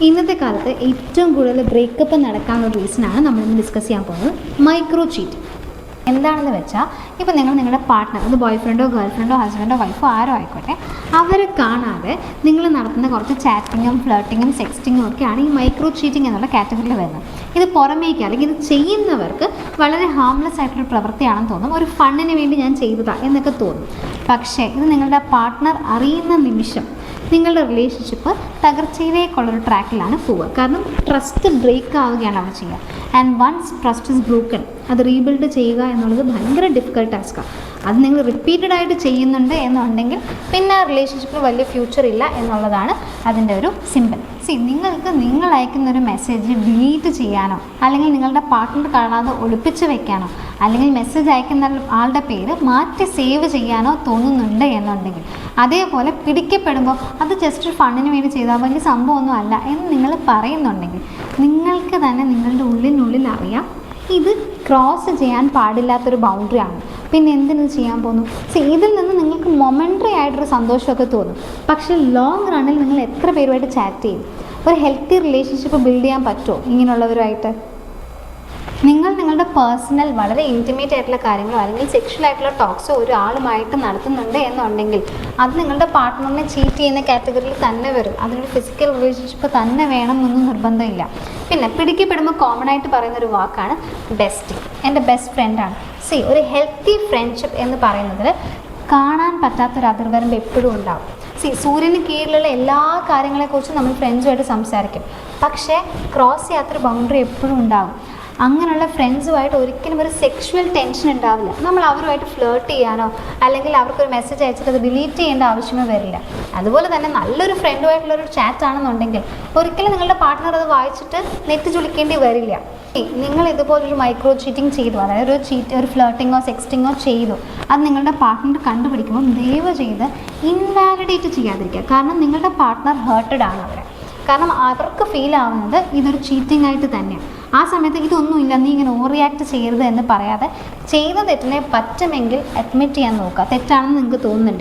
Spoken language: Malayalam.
ഇന്നത്തെ കാലത്ത് ഏറ്റവും കൂടുതൽ ബ്രേക്കപ്പ് നടക്കാനുള്ള റീസണാണ് നമ്മളിന്ന് ഡിസ്കസ് ചെയ്യാൻ പോകുന്നത് മൈക്രോ ചീറ്റ്. എന്താണെന്ന് വെച്ചാൽ ഇപ്പോൾ നിങ്ങളുടെ പാർട്ട്ണർ, അത് ബോയ് ഫ്രണ്ടോ ഗേൾ ഫ്രണ്ടോ ഹസ്ബൻഡോ വൈഫോ ആരോ ആയിക്കോട്ടെ, അവരെ കാണാതെ നിങ്ങൾ നടത്തുന്ന കുറച്ച് ചാറ്റിങ്ങും ഫ്ലേർട്ടിങ്ങും സെക്സ്റ്റിങ്ങും ഒക്കെയാണ് ഈ മൈക്രോ ചീറ്റിംഗ് എന്നുള്ള കാറ്റഗറിയിൽ വരുന്നത്. ഇത് പുറമേക്ക് അല്ലെങ്കിൽ ഇത് ചെയ്യുന്നവർക്ക് വളരെ ഹാംലെസ് ആയിട്ടൊരു പ്രവൃത്തിയാണെന്ന് തോന്നും, ഒരു ഫണ്ണിന് വേണ്ടി ഞാൻ ചെയ്തതാണ് എന്നൊക്കെ തോന്നും. പക്ഷേ ഇത് നിങ്ങളുടെ പാർട്ട്ണർ അറിയുന്ന നിമിഷം നിങ്ങളുടെ റിലേഷൻഷിപ്പ് തകർച്ചയിലേക്കുള്ളൊരു ട്രാക്കിലാണ് പോവുക. കാരണം ട്രസ്റ്റ് ബ്രേക്ക് ആവുകയാണ് അവർ ചെയ്യുക. And once trust is broken, അത് റീബിൽഡ് ചെയ്യുക എന്നുള്ളത് ഭയങ്കര ഡിഫിക്കൽട്ട് ടാസ്ക്കാണ്. അത് നിങ്ങൾ റിപ്പീറ്റഡ് ആയിട്ട് ചെയ്യുന്നുണ്ട് എന്നുണ്ടെങ്കിൽ പിന്നെ റിലേഷൻഷിപ്പിൽ വലിയ ഫ്യൂച്ചർ ഇല്ല എന്നുള്ളതാണ് അതിൻ്റെ ഒരു സിമ്പിൾ. നിങ്ങൾക്ക് നിങ്ങൾ അയക്കുന്ന ഒരു മെസ്സേജ് ഡിലീറ്റ് ചെയ്യാനോ അല്ലെങ്കിൽ നിങ്ങളുടെ പാർട്ട്ണർ കാണാതെ ഒളിപ്പിച്ച് വെക്കാനോ അല്ലെങ്കിൽ മെസ്സേജ് അയക്കുന്ന ആളുടെ പേര് മാറ്റി സേവ് ചെയ്യാനോ തോന്നുന്നുണ്ട് എന്നുണ്ടെങ്കിൽ, അതേപോലെ പിടിക്കപ്പെടുമ്പോൾ അത് ജസ്റ്റ് ഒരു ഫണ്ടിന് വേണ്ടി ചെയ്താൽ വലിയ സംഭവമൊന്നും അല്ല എന്ന് നിങ്ങൾ പറയുന്നുണ്ടെങ്കിൽ, നിങ്ങൾക്ക് തന്നെ നിങ്ങളുടെ ഉള്ളിനുള്ളിൽ അറിയാം ഇത് ക്രോസ് ചെയ്യാൻ പാടില്ലാത്തൊരു ബൗണ്ടറിയാണ്. പിന്നെ എന്തിനു ചെയ്യാൻ പോകുന്നു? ഇതിൽ നിന്ന് നിങ്ങൾക്ക് മൊമെൻ്ററി ആയിട്ടൊരു സന്തോഷമൊക്കെ തോന്നും. പക്ഷേ ലോങ് റണ്ണിൽ നിങ്ങൾ എത്ര പേരുമായിട്ട് ചാറ്റ് ചെയ്യും? ഒരു ഹെൽത്തി റിലേഷൻഷിപ്പ് ബിൽഡ് ചെയ്യാൻ പറ്റുമോ ഇങ്ങനെയുള്ളവരുമായിട്ട്? നിങ്ങളുടെ പേഴ്സണൽ വളരെ ഇൻറ്റിമേറ്റ് ആയിട്ടുള്ള കാര്യങ്ങളോ അല്ലെങ്കിൽ സെക്ഷൽ ആയിട്ടുള്ള ടോക്സോ ഒരാളുമായിട്ട് നടത്തുന്നുണ്ട് എന്നുണ്ടെങ്കിൽ അത് നിങ്ങളുടെ പാർട്ട്ണറിനെ ചീറ്റ് ചെയ്യുന്ന കാറ്റഗറിയിൽ തന്നെ വരും. അതിനൊരു ഫിസിക്കൽ റിലേഷൻഷിപ്പ് തന്നെ വേണം എന്നൊന്നും നിർബന്ധമില്ല. പിന്നെ പിടിക്കപ്പെടുമ്പോൾ കോമൺ ആയിട്ട് പറയുന്നൊരു വാക്കാണ് ബെസ്റ്റ്. എൻ്റെ ബെസ്റ്റ് ഫ്രണ്ടാണ്. ഒരു ഹെൽത്തി ഫ്രണ്ട്ഷിപ്പ് എന്ന് പറയുന്നതിൽ കാണാൻ പറ്റാത്തൊരു അതിർവരമ്പ് എപ്പോഴും ഉണ്ടാവും. സൂര്യന് കീഴിലുള്ള എല്ലാ കാര്യങ്ങളെക്കുറിച്ചും നമ്മൾ ഫ്രണ്ട്സുമായിട്ട് സംസാരിക്കും, പക്ഷേ ക്രോസ് ചെയ്യാത്തൊരു ബൗണ്ടറി എപ്പോഴും ഉണ്ടാകും. അങ്ങനെയുള്ള ഫ്രണ്ട്സുമായിട്ട് ഒരിക്കലും ഒരു സെക്ഷുവൽ ടെൻഷൻ ഉണ്ടാവില്ല. നമ്മൾ അവരുമായിട്ട് ഫ്ലേർട്ട് ചെയ്യാനോ അല്ലെങ്കിൽ അവർക്കൊരു മെസ്സേജ് അയച്ചിട്ട് അത് ഡിലീറ്റ് ചെയ്യേണ്ട ആവശ്യമേ വരില്ല. അതുപോലെ തന്നെ നല്ലൊരു ഫ്രണ്ടുമായിട്ടുള്ളൊരു ചാറ്റ് ആണെന്നുണ്ടെങ്കിൽ ഒരിക്കലും നിങ്ങളുടെ പാർട്ട്ണർ അത് വായിച്ചിട്ട് നെറ്റ് ചുളിക്കേണ്ടി വരില്ല. നിങ്ങൾ ഇതുപോലൊരു മൈക്രോ ചീറ്റിംഗ് ചെയ്തു, അതായത് ഒരു ഫ്ലേർട്ടിങ്ങോ സെക്സ്റ്റിങ്ങോ ചെയ്തു, അത് നിങ്ങളുടെ പാർട്ട്ണർ കണ്ടുപിടിക്കുമ്പോൾ ദയവ് ചെയ്ത് ഇൻവാലിഡേറ്റ് ചെയ്യാതിരിക്കുക. കാരണം നിങ്ങളുടെ പാർട്ട്ണർ ഹേർട്ടഡ് ആണ് അവരെ. കാരണം അവർക്ക് ഫീൽ ആവുന്നത് ഇതൊരു ചീറ്റിംഗ് ആയിട്ട് തന്നെയാണ്. ആ സമയത്ത് ഇതൊന്നുമില്ല, നീ ഇങ്ങനെ ഓവർ റിയാക്ട് ചെയ്യരുത് എന്ന് പറയാതെ ചെയ്ത തെറ്റിനെ പറ്റുമെങ്കിൽ അഡ്മിറ്റ് ചെയ്യാൻ നോക്കുക. തെറ്റാണെന്ന് നിങ്ങൾക്ക് തോന്നുന്നുണ്ടെങ്കിൽ.